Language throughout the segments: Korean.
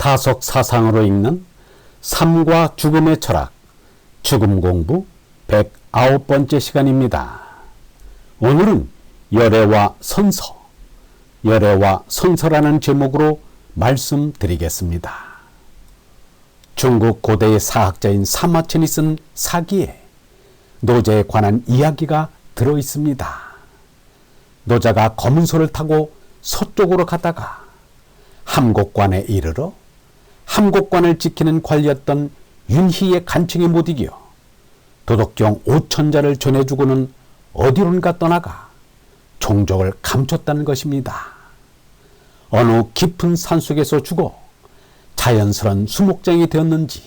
사석 사상으로 읽는 삶과 죽음의 철학, 죽음 공부 109번째 시간입니다. 오늘은 열애와 선서, 열애와 선서라는 제목으로 말씀드리겠습니다. 중국 고대의 사학자인 사마천이 쓴 사기에 노제에 관한 이야기가 들어있습니다. 노자가 검은 소를 타고 서쪽으로 가다가 함곡관에 이르러 함곡관을 지키는 관리였던 윤희의 간청에 못 이겨 도덕경 5천자를 전해주고는 어디론가 떠나가 종적을 감췄다는 것입니다. 어느 깊은 산속에서 죽어 자연스러운 수목장이 되었는지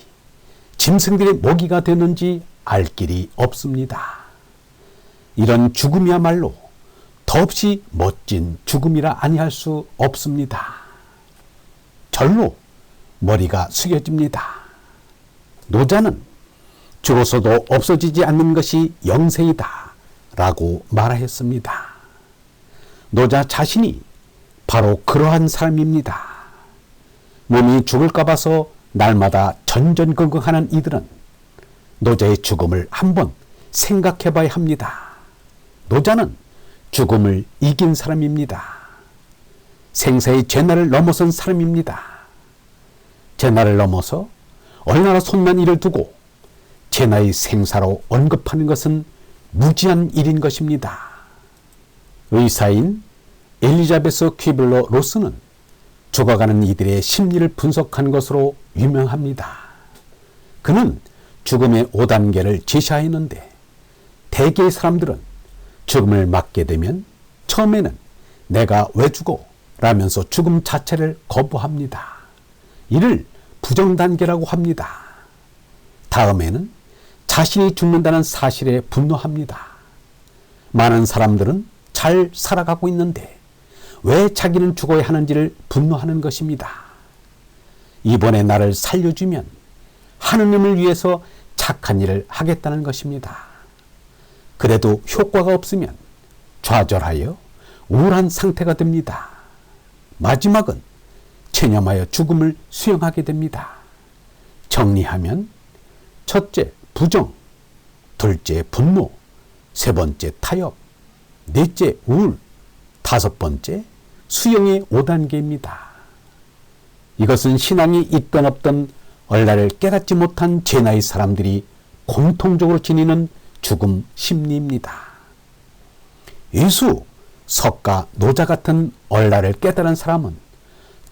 짐승들의 먹이가 되었는지 알 길이 없습니다. 이런 죽음이야말로 더없이 멋진 죽음이라 아니할 수 없습니다. 절로 머리가 숙여집니다. 노자는 죽어서도 없어지지 않는 것이 영생이다 라고 말하였습니다. 노자 자신이 바로 그러한 사람입니다. 몸이 죽을까 봐서 날마다 전전긍긍하는 이들은 노자의 죽음을 한번 생각해 봐야 합니다. 노자는 죽음을 이긴 사람입니다. 생사의 죄날을 넘어선 사람입니다. 죄날을 넘어서 얼마나 손난 일을 두고 죄나의 생사로 언급하는 것은 무지한 일인 것입니다. 의사인 엘리자베스 퀴블러 로스는 죽어가는 이들의 심리를 분석한 것으로 유명합니다. 그는 죽음의 5단계를 제시하였는데 대개의 사람들은 죽음을 맞게 되면 처음에는 내가 왜 죽어? 라면서 죽음 자체를 거부합니다. 이를 부정단계라고 합니다. 다음에는 자신이 죽는다는 사실에 분노합니다. 많은 사람들은 잘 살아가고 있는데 왜 자기는 죽어야 하는지를 분노하는 것입니다. 이번에 나를 살려주면 하느님을 위해서 착한 일을 하겠다는 것입니다. 그래도 효과가 없으면 좌절하여 우울한 상태가 됩니다. 마지막은 체념하여 죽음을 수용하게 됩니다. 정리하면 첫째, 부정, 둘째, 분노, 세 번째, 타협, 넷째, 우울, 다섯 번째, 수용의 5단계입니다. 이것은 신앙이 있던 없던 얼라를 깨닫지 못한 제나의 사람들이 공통적으로 지니는 죽음 심리입니다. 예수, 석가, 노자 같은 얼라를 깨달은 사람은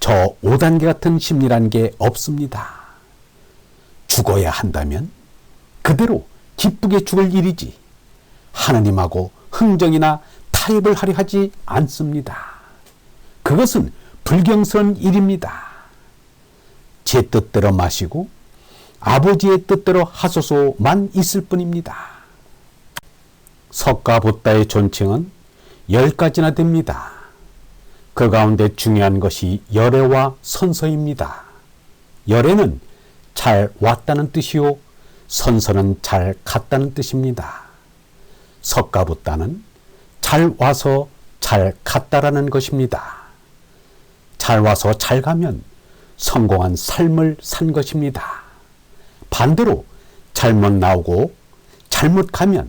저 5단계 같은 심리란 게 없습니다. 죽어야 한다면 그대로 기쁘게 죽을 일이지 하느님하고 흥정이나 타협을 하려 하지 않습니다. 그것은 불경스러운 일입니다. 제 뜻대로 마시고 아버지의 뜻대로 하소서만 있을 뿐입니다. 석가 붓다의 존칭은 10가지나 됩니다. 그 가운데 중요한 것이 열애와 선서입니다. 열애는 잘 왔다는 뜻이요, 선서는 잘 갔다는 뜻입니다. 석가 붓다는 잘 와서 잘 갔다라는 것입니다. 잘 와서 잘 가면 성공한 삶을 산 것입니다. 반대로 잘못 나오고 잘못 가면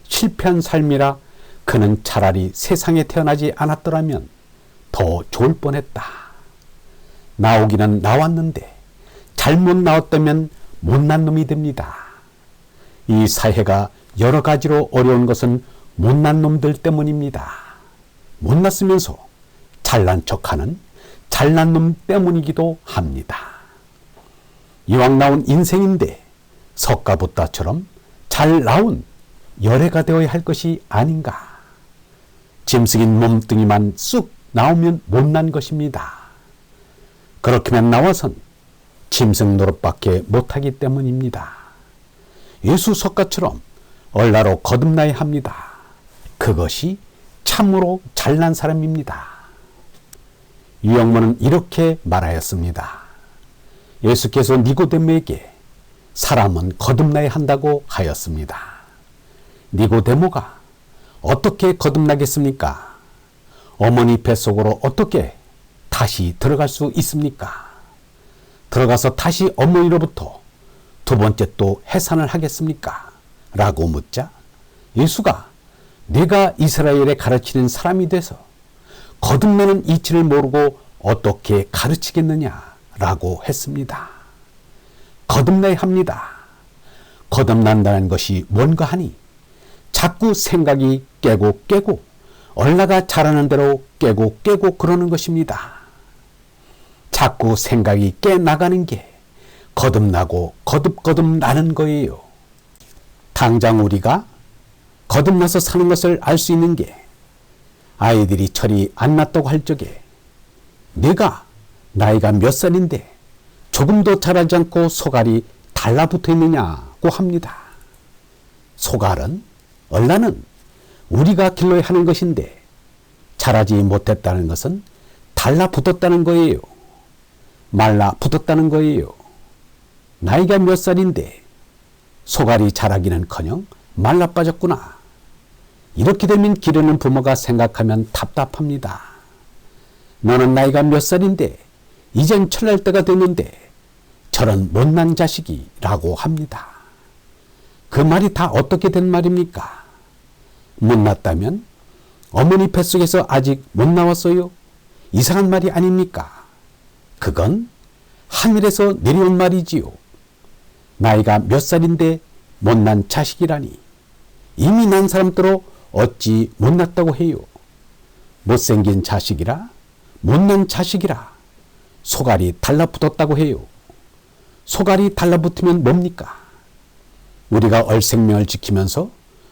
실패한 삶이라 그는 차라리 세상에 태어나지 않았더라면 더 좋을 뻔했다. 나오기는 나왔는데 잘못 나왔다면 못난 놈이 됩니다. 이 사회가 여러 가지로 어려운 것은 못난 놈들 때문입니다. 못났으면서 잘난 척하는 잘난 놈 때문이기도 합니다. 이왕 나온 인생인데 석가붓다처럼 잘 나온 열애가 되어야 할 것이 아닌가. 짐승인 몸뚱이만 쑥 나오면 못난 것입니다. 그렇게만 나와선 짐승 노릇밖에 못하기 때문입니다. 예수 석가처럼 얼라로 거듭나야 합니다. 그것이 참으로 잘난 사람입니다. 유영모는 이렇게 말하였습니다. 예수께서 니고데모에게 사람은 거듭나야 한다고 하였습니다. 니고데모가 어떻게 거듭나겠습니까? 어머니 뱃속으로 어떻게 다시 들어갈 수 있습니까? 들어가서 다시 어머니로부터 두 번째 또 해산을 하겠습니까? 라고 묻자 예수가 내가 이스라엘에 가르치는 사람이 돼서 거듭나는 이치를 모르고 어떻게 가르치겠느냐 라고 했습니다. 거듭나야 합니다. 거듭난다는 것이 뭔가 하니 자꾸 생각이 깨고 얼라가 자라는 대로 깨고 그러는 것입니다. 자꾸 생각이 깨나가는 게 거듭나고 거듭나는 거예요. 당장 우리가 거듭나서 사는 것을 알 수 있는 게 아이들이 철이 안 났다고 할 적에 내가 나이가 몇 살인데 조금도 자라지 않고 소갈이 달라붙어 있느냐고 합니다. 소갈은 얼라는 우리가 길러야 하는 것인데 자라지 못했다는 것은 달라붙었다는 거예요. 말라붙었다는 거예요. 나이가 몇 살인데 소갈이 자라기는커녕 말라빠졌구나. 이렇게 되면 기르는 부모가 생각하면 답답합니다. 너는 나이가 몇 살인데 이젠 철날 때가 됐는데 저런 못난 자식이라고 합니다. 그 말이 다 어떻게 된 말입니까? 못났다면 어머니 뱃속에서 아직 못 나왔어요? 이상한 말이 아닙니까? 그건 하늘에서 내려온 말이지요. 나이가 몇 살인데 못난 자식이라니 이미 난 사람들로 어찌 못났다고 해요. 못생긴 자식이라 못난 자식이라 소갈이 달라붙었다고 해요. 소갈이 달라붙으면 뭡니까? 우리가 얼생명을 지키면서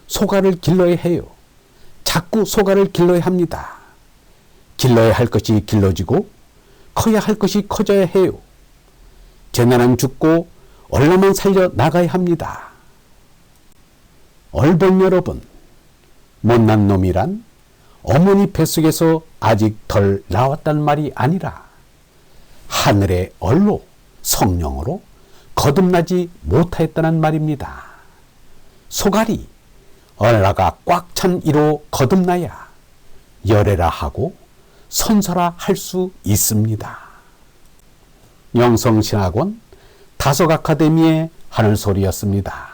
소갈을 길러야 해요. 자꾸 소갈을 길러야 합니다. 길러야 할 것이 길러지고 커야 할 것이 커져야 해요. 재난은 죽고 얼라만 살려 나가야 합니다. 얼본 여러분, 못난 놈이란 어머니 뱃속에서 아직 덜 나왔단 말이 아니라 하늘의 얼로 성령으로 거듭나지 못하였다는 말입니다. 소갈이 얼라가 꽉 찬 이로 거듭나야 열애라 하고 선서라 할 수 있습니다. 영성신학원 다속 아카데미의 하늘소리였습니다.